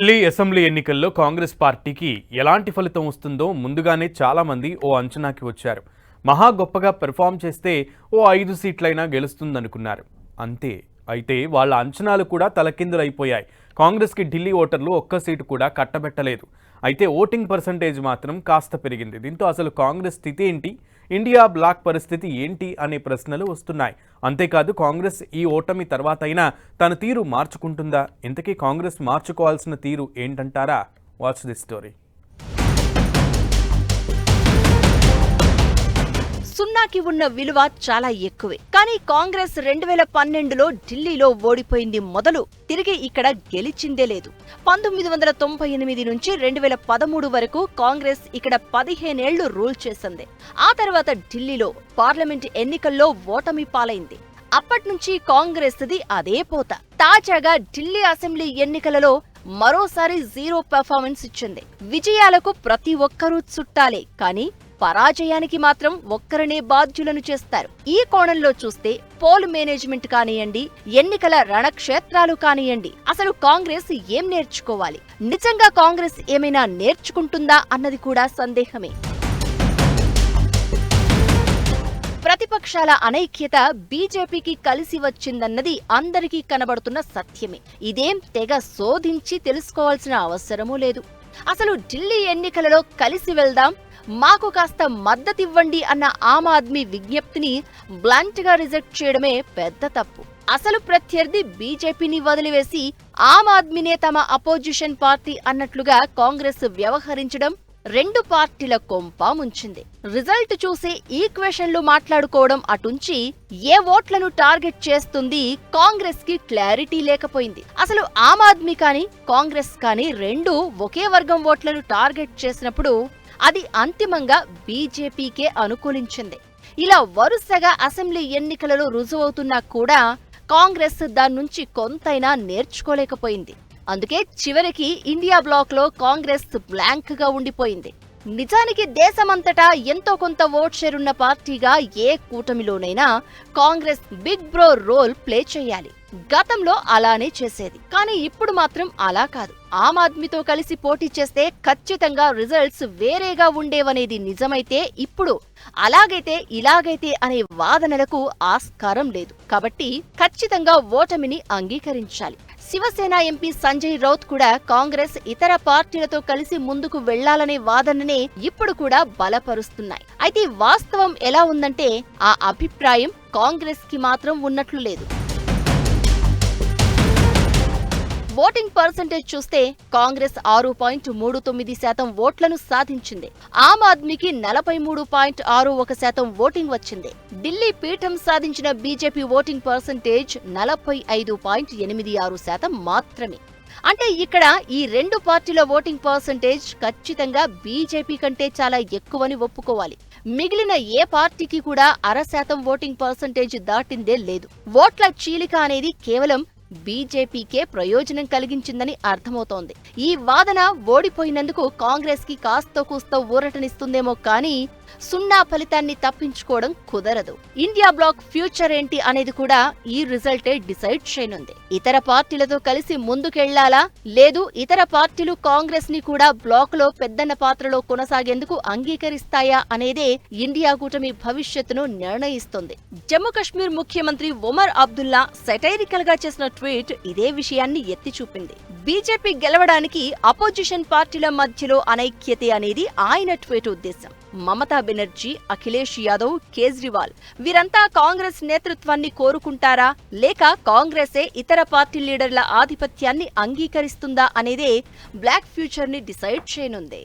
Delhi assembly ఎన్నికల్లో కాంగ్రెస్ పార్టీకి ఎలాంటి ఫలితం వస్తుందో ముందుగానే చాలా మంది ఓ అంచనాకి వచ్చారు. మహా గొప్పగా పెర్ఫామ్ చేస్తే ఓ 5 సీట్లైనా గెలుస్తుందనుకున్నారు. అంతే. అయితే వాళ్ళ అంచనాలు కూడా తలకిందులైపోయాయి. కాంగ్రెస్కి ఢిల్లీ ఓటర్లు ఒక్క సీటు కూడా కట్టబెట్టలేదు. అయితే ఓటింగ్ పర్సంటేజ్ మాత్రం కాస్త పెరిగింది. దీంతో అసలు కాంగ్రెస్ స్థితి ఏంటి, ఇండియా బ్లాక్ పరిస్థితి ఏంటి అనే ప్రశ్నలు వస్తున్నాయి. అంతేకాదు కాంగ్రెస్ ఈ ఓటమి తర్వాత అయినా తన తీరు మార్చుకుంటుందా? ఇంతకీ కాంగ్రెస్ మార్చుకోవాల్సిన తీరు ఏంటంటారా? Watch this story. సున్నాకి ఉన్న విలువ చాలా ఎక్కువే. కానీ కాంగ్రెస్ 2012లో ఢిల్లీలో ఓడిపోయింది మొదలు తిరిగి ఇక్కడ గెలిచిందే లేదు. 1998 నుంచి 2013 వరకు కాంగ్రెస్ ఇక్కడ 15 ఏళ్లు రూల్ చేసింది. ఆ తర్వాత ఢిల్లీలో పార్లమెంట్ ఎన్నికల్లో ఓటమి పాలైంది. అప్పట్నుంచి కాంగ్రెస్ది అదే పోత. తాజాగా ఢిల్లీ అసెంబ్లీ ఎన్నికలలో మరోసారి జీరో పెర్ఫార్మెన్స్ ఇచ్చింది. విజయాలకు ప్రతి ఒక్కరూ చుట్టాలే, కానీ పరాజయానికి మాత్రం ఒక్కరనే బాధ్యులను చేస్తారు. ఈ కోణంలో చూస్తే పోల్ మేనేజ్మెంట్ కానియండి, ఎన్నికల రణక్షేత్రాలు కానియండి, అసలు కాంగ్రెస్ ఏం నేర్చుకోవాలి? నిజంగా కాంగ్రెస్ ఏమైనా నేర్చుకుంటుందా అన్నది కూడా సందేహమే. ప్రతిపక్షాల అనైక్యత బీజేపీకి కలిసి వచ్చిందన్నది అందరికీ కనబడుతున్న సత్యమే. ఇదేం తెగ శోధించి తెలుసుకోవాల్సిన అవసరమూ లేదు. అసలు ఢిల్లీ ఎన్నికలలో కలిసి వెళ్దాం, మాకు కాస్త మద్దతివ్వండి అన్న ఆమ్ ఆద్మీ విజ్ఞప్తిని బ్లంట్ గా రిజెక్ట్ చేయడమే పెద్ద తప్పు. అసలు ప్రత్యర్థి బీజేపీని వదిలివేసి ఆమ్ ఆద్మీనే తమ అపోజిషన్ పార్టీ అన్నట్లుగా కాంగ్రెస్ వ్యవహరించడం రెండు పార్టీల కొంప ముంచింది. రిజల్ట్ చూసి ఈక్వేషన్లు మాట్లాడుకోవడం అటుంచి ఏ ఓట్లను టార్గెట్ చేస్తుంది కాంగ్రెస్ కి క్లారిటీ లేకపోయింది. అసలు ఆమ్ ఆద్మీ కానీ కాంగ్రెస్ కానీ రెండూ ఒకే వర్గం ఓట్లను టార్గెట్ చేసినప్పుడు అది అంతిమంగా బీజేపీకే అనుకూలించింది. ఇలా వరుసగా అసెంబ్లీ ఎన్నికలలో రుజువవుతున్నా కూడా కాంగ్రెస్ దాని నుంచి కొంతైనా నేర్చుకోలేకపోయింది. అందుకే చివరికి ఇండియా బ్లాక్ లో కాంగ్రెస్ బ్లాంక్ గా ఉండిపోయింది. నిజానికి దేశమంతటా ఎంతో కొంత ఓట్ షేర్ ఉన్న పార్టీగా ఏ కూటమిలోనైనా Congress big bro role play చేయాలి. గతంలో అలానే చేసేది. కానీ ఇప్పుడు మాత్రం అలా కాదు. ఆమ్ ఆద్మీతో కలిసి పోటీ చేస్తే ఖచ్చితంగా రిజల్ట్స్ వేరేగా ఉండేవనేది నిజమైతే ఇప్పుడు అలాగైతే ఇలాగైతే అనే వాదనలకు ఆస్కారం లేదు. కాబట్టి ఖచ్చితంగా ఓటమిని అంగీకరించాలి. శివసేన ఎంపీ సంజయ్ రౌత్ కూడా కాంగ్రెస్ ఇతర పార్టీలతో కలిసి ముందుకు వెళ్లాలనే వాదననే ఇప్పుడు కూడా బలపరుస్తున్నాయి. అయితే వాస్తవం ఎలా ఉందంటే ఆ అభిప్రాయం కాంగ్రెస్ కి మాత్రం ఉన్నట్లు లేదు. ఓటింగ్ పర్సంటేజ్ చూస్తే కాంగ్రెస్ 6.39% ఓట్లను సాధించింది. ఆమ్ ఆద్మీకి 43.61% ఓటింగ్ వచ్చింది. ఢిల్లీ పీఠం సాధించిన బీజేపీ ఓటింగ్ పర్సంటేజ్ 45.86% మాత్రమే. అంటే ఇక్కడ ఈ రెండు పార్టీల ఓటింగ్ పర్సంటేజ్ ఖచ్చితంగా బీజేపీ కంటే చాలా ఎక్కువని ఒప్పుకోవాలి. మిగిలిన ఏ పార్టీకి కూడా 0.5% ఓటింగ్ పర్సంటేజ్ దాటిందే లేదు. ఓట్ల చీలిక అనేది కేవలం బీజేపీకే ప్రయోజనం కలిగించిందని అర్థమవుతోంది. ఈ వాదన ఓడిపోయినందుకు కాంగ్రెస్ కి కాస్తో కూస్తో ఊరటనిస్తుందేమో కానీ సున్నా ఫలితాన్ని తప్పించుకోవడం కుదరదు. ఇండియా బ్లాక్ ఫ్యూచర్ ఏంటి అనేది కూడా ఈ రిజల్టే డిసైడ్ చేయనుంది. ఇతర పార్టీలతో కలిసి ముందుకెళ్లాలా, లేదు ఇతర పార్టీలు కాంగ్రెస్ ని కూడా బ్లాక్ లో పెద్దన్న పాత్రలో కొనసాగేందుకు అంగీకరిస్తాయా అనేదే ఇండియా కూటమి భవిష్యత్తును నిర్ణయిస్తుంది. జమ్మూ కశ్మీర్ ముఖ్యమంత్రి ఒమర్ అబ్దుల్లా సెటైరికల్ గా చేసిన ట్వీట్ ఇదే విషయాన్ని ఎత్తి చూపింది. బీజేపీ గెలవడానికి అపోజిషన్ పార్టీల మధ్యలో అనైక్యతే అనేది ఆయన ట్వీట్ ఉద్దేశం. మమతా బెనర్జీ, అఖిలేష్ యాదవ్, కేజ్రీవాల్ వీరంతా కాంగ్రెస్ నేతృత్వాన్ని కోరుకుంటారా, లేక కాంగ్రెసే ఇతర పార్టీ లీడర్ల ఆధిపత్యాన్ని అంగీకరిస్తుందా అనేదే బ్లాక్ ఫ్యూచర్ ని డిసైడ్ చేయనుంది.